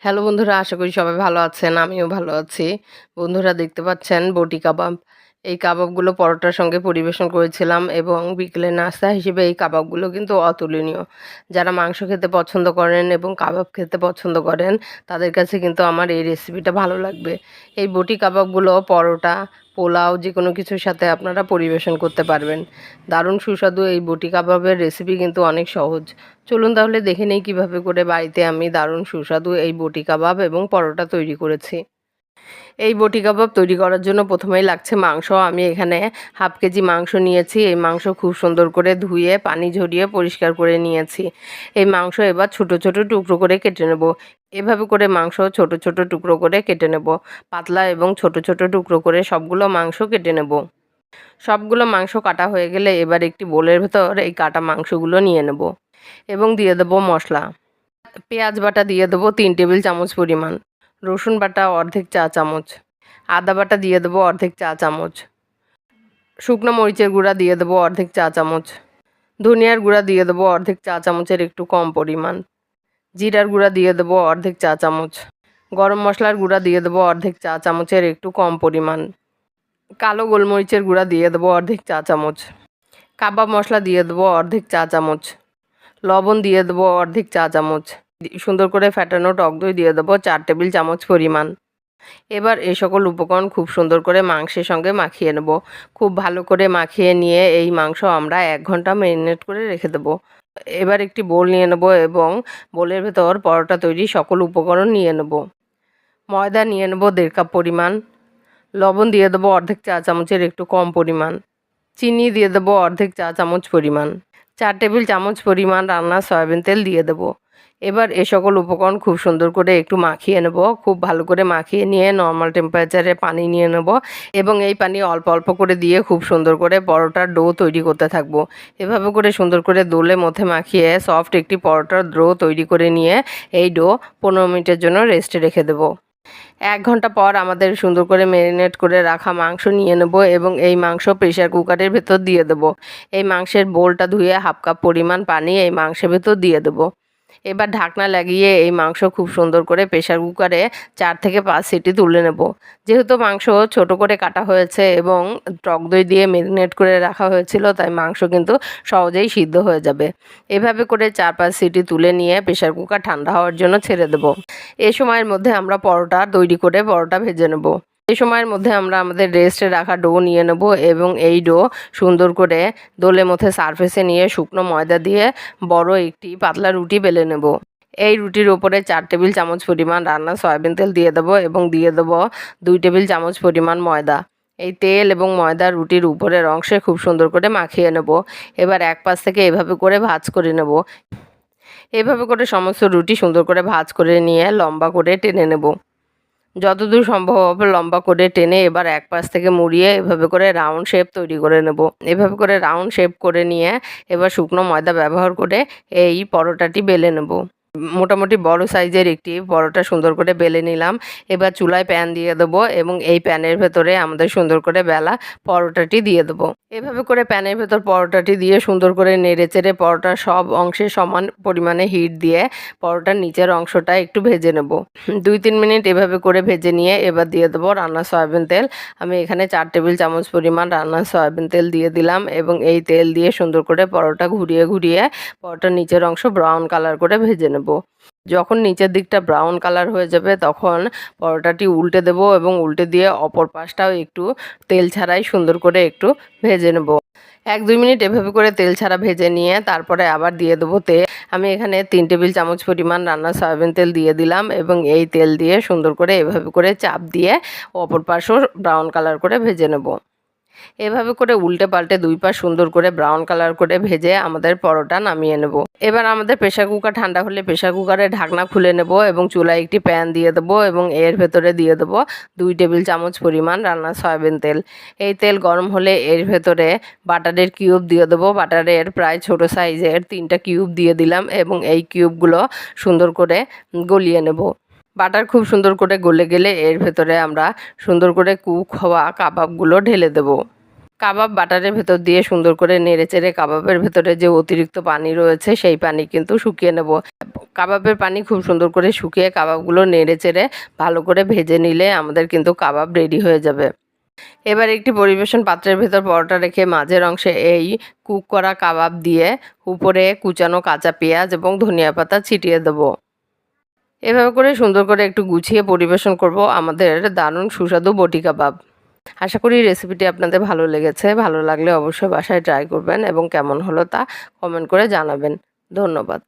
Hello বন্ধুরা, আশা করি সবাই ভালো আছেন। আমিও ভালো আছি। বন্ধুরা দেখতে পাচ্ছেন বটি কাবাব। এই কাবাবগুলো পরোটার সঙ্গে পরিবেশন করেছিলাম এবং বিকেলের নাস্তা হিসেবে এই কাবাবগুলো কিন্তু অতুলনীয়। যারা মাংস খেতে পছন্দ করেন এবং কাবাব খেতে পছন্দ করেন তাদের কাছে কিন্তু আমার এই রেসিপিটা ভালো লাগবে। এই বটি কাবাবগুলো পরোটা, পোলাও যেকোনো কিছুর সাথে আপনারা পরিবেশন করতে পারবেন। দারুণ সুস্বাদু এই বটি কাবাবের রেসিপি কিন্তু অনেক সহজ। চলুন তাহলে দেখে নেই কীভাবে করে বাড়িতে আমি দারুণ সুস্বাদু এই বটি কাবাব এবং পরোটা তৈরি করেছি। এই বটি কাবাব তৈরি করার জন্য প্রথমেই লাগছে মাংস। আমি এখানে হাফ কেজি মাংস নিয়েছি। এই মাংস খুব সুন্দর করে ধুয়ে পানি ঝরিয়ে পরিষ্কার করে নিয়েছি। এই মাংস এবার ছোট ছোট টুকরো করে কেটে নেব। এভাবে করে মাংস ছোট ছোট টুকরো করে কেটে নেব। পাতলা এবং ছোট ছোট টুকরো করে সবগুলো মাংস কেটে নেব। সবগুলো মাংস কাটা হয়ে গেলে এবার একটি বোলের ভেতর এই কাটা মাংসগুলো নিয়ে নেব এবং দিয়ে দেবো মশলা। পেঁয়াজ বাটা দিয়ে দেবো 3 টেবিল চামচ পরিমাণ, রসুন বাটা অর্ধেক চা চামচ, আদা বাটা দিয়ে দেবো অর্ধেক চা চামচ, শুকনো মরিচের গুঁড়া দিয়ে দেবো অর্ধেক চা চামচ, ধনিয়ার গুঁড়া দিয়ে দেবো অর্ধেক চা চামচের একটু কম পরিমাণ, জিরার গুঁড়া দিয়ে দেবো অর্ধেক চা চামচ, গরম মশলার গুঁড়া দিয়ে দেবো অর্ধেক চা চামচের একটু কম পরিমাণ, কালো গোলমরিচের গুঁড়া দিয়ে দেবো অর্ধেক চা চামচ, কাবাব মশলা দিয়ে দেবো অর্ধেক চা চামচ, লবণ দিয়ে দেবো অর্ধেক চা চামচ, সুন্দর করে ফ্যাটানো টক দই দিয়ে দেবো 4 টেবিল চামচ পরিমাণ। এবার এই সকল উপকরণ খুব সুন্দর করে মাংসের সঙ্গে মাখিয়ে নেব। খুব ভালো করে মাখিয়ে নিয়ে এই মাংস আমরা 1 ঘন্টা ম্যারিনেট করে রেখে দেবো। এবার একটি বোল নিয়ে নেব এবং বোলের ভেতর পরোটা তৈরি সকল উপকরণ নিয়ে নেব। ময়দা নিয়ে নেব 1.5 কাপ পরিমাণ, লবণ দিয়ে দেবো অর্ধেক চা চামচের একটু কম পরিমাণ, চিনি দিয়ে দেবো অর্ধেক চা চামচ পরিমাণ, 4 টেবিল চামচ পরিমাণ রান্নার সয়াবিন তেল দিয়ে দেবো। এবার এ সকল উপকরণ খুব সুন্দর করে একটু মাখিয়ে নেব। খুব ভালো করে মাখিয়ে নিয়ে নর্মাল টেম্পারেচারে পানি নিয়ে নেব এবং এই পানি অল্প অল্প করে দিয়ে খুব সুন্দর করে পরোটার ডো তৈরি করতে থাকবো। এভাবে করে সুন্দর করে দোলের মধ্যে মাখিয়ে সফট একটি পরোটার ডো তৈরি করে নিয়ে এই ডো 15 মিনিটের জন্য রেস্টে রেখে দেবো। 1 ঘন্টা পর আমাদের সুন্দর করে ম্যারিনেট করে রাখা মাংস নিয়ে নেব এবং এই মাংস প্রেশার কুকারের ভেতর দিয়ে দেব। এই মাংসের বোলটা ধুয়ে হাফ কাপ পরিমাণ পানি এই মাংসের ভেতর দিয়ে দেব। এবার ঢাকনা লাগিয়ে এই মাংস খুব সুন্দর করে প্রেশার কুকারে 4 থেকে 5 সিটি তুলে নেব। যেহেতু মাংস ছোট করে কাটা হয়েছে এবং টক দই দিয়ে ম্যারিনেট করে রাখা হয়েছিল, তাই মাংস কিন্তু সহজেই সিদ্ধ হয়ে যাবে। এভাবে করে 4-5 সিটি তুলে নিয়ে প্রেশার কুকার ঠান্ডা হওয়ার জন্য ছেড়ে দেব। এই সময়ের মধ্যে আমরা পরোটা তৈরি করে পরোটা ভেজে নেব। এই সময়ের মধ্যে আমরা আমাদের রেস্টে রাখা ডো নিয়ে নেব এবং এই ডো সুন্দর করে দোলের মধ্যে সারফেসে নিয়ে শুকনো ময়দা দিয়ে বড় একটি পাতলা রুটি বেলে নেব। এই রুটির ওপরে 4 টেবিল চামচ পরিমাণ রান্নার সয়াবিন তেল দিয়ে দেবো এবং দিয়ে দেবো 2 টেবিল চামচ পরিমাণ ময়দা। এই তেল এবং ময়দা রুটির উপরের অংশে খুব সুন্দর করে মাখিয়ে নেব। এবার এক পাশ থেকে এভাবে করে ভাঁজ করে নেব। এভাবে করে সমস্ত রুটি সুন্দর করে ভাঁজ করে নিয়ে লম্বা করে টেনে নেব। যতদূর সম্ভব হবে লম্বা করে টেনে এবার এক পাশ থেকে মুড়িয়ে এভাবে করে রাউন্ড শেপ তৈরি করে নেব। এভাবে করে রাউন্ড শেপ করে নিয়ে এবার শুকনো ময়দা ব্যবহার করে এই পরোটাটি বেলে নেব। মোটামুটি বড় সাইজের একটি পরোটা সুন্দর করে বেলে নিলাম। এবার চুলায় প্যান দিয়ে দেবো এবং এই প্যানের ভেতরে আমাদের সুন্দর করে বেলা পরোটাটি দিয়ে দেবো। এভাবে করে প্যানের ভেতর পরোটাটি দিয়ে সুন্দর করে নেড়ে চেড়ে পরোটার সব অংশে সমান পরিমাণে হিট দিয়ে পরোটার নিচের অংশটা একটু ভেজে নেব। 2-3 মিনিট এভাবে করে ভেজে নিয়ে এবার দিয়ে দেবো রান্নার সয়াবিন তেল। আমি এখানে 4 টেবিল চামচ পরিমাণ রান্নার সয়াবিন তেল দিয়ে দিলাম এবং এই তেল দিয়ে সুন্দর করে পরোটা ঘুরিয়ে ঘুরিয়ে পরোটার নিচের অংশ ব্রাউন কালার করে ভেজে নেব। যখন নিচের দিকটা ব্রাউন কালার হয়ে যাবে তখন পরোটাটি উল্টে দেব এবং উল্টে দিয়ে অপর পাশটাও একটু তেল ছাড়াই সুন্দর করে একটু ভেজে নেব। 1-2 মিনিট এভাবে করে তেল ছাড়া ভেজে নিয়ে তারপরে আবার দিয়ে দেবো তেল। আমি এখানে 3 টেবিল চামচ পরিমাণ রান্নার সয়াবিন তেল দিয়ে দিলাম এবং এই তেল দিয়ে সুন্দর করে এভাবে করে চাপ দিয়ে অপর পাশও ব্রাউন কালার করে ভেজে নেব। এভাবে করে উল্টে পাল্টে 2 পাশ সুন্দর করে ব্রাউন কালার করে ভেজে আমাদের পরোটা নামিয়ে নেব। এবার আমাদের প্রেশার কুকার ঠান্ডা হলে প্রেশার কুকারের ঢাকনা খুলে নেব এবং চুলায় একটি প্যান দিয়ে দেবো এবং এর ভেতরে দিয়ে দেবো 2 টেবিল চামচ পরিমাণ রান্নার সয়াবিন তেল। এই তেল গরম হলে এর ভেতরে বাটারের কিউব দিয়ে দেবো। বাটারের প্রায় ছোট সাইজের 3টা কিউব দিয়ে দিলাম এবং এই কিউবগুলো সুন্দর করে গলিয়ে নেব। বাটার খুব সুন্দর করে গলে গেলে এর ভেতরে আমরা সুন্দর করে কুক হওয়া কাবাবগুলো ঢেলে দেব। কাবাব বাটারের ভেতর দিয়ে সুন্দর করে নেড়েচেড়ে কাবাবের ভেতরে যে অতিরিক্ত পানি রয়েছে সেই পানি কিন্তু শুকিয়ে নেব। কাবাবের পানি খুব সুন্দর করে শুকিয়ে কাবাবগুলো নেড়েচেড়ে ভালো করে ভেজে নিলে আমাদের কিন্তু কাবাব রেডি হয়ে যাবে। এবার একটি পরিবেশন পাত্রের ভেতর পরোটা রেখে মাঝের অংশে এই কুক করা কাবাব দিয়ে উপরে কুচানো কাঁচা পেঁয়াজ এবং ধনিয়া পাতা ছিটিয়ে দেবো। এভাবে করে সুন্দর করে একটু গুছিয়ে পরিবেশন করব আমাদের দারুণ সুস্বাদু বটি কাবাব। আশা করি রেসিপিটি আপনাদের ভালো লেগেছে। ভালো লাগলে অবশ্যই বাসায় ট্রাই করবেন এবং কেমন হলো তা কমেন্ট করে জানাবেন। ধন্যবাদ।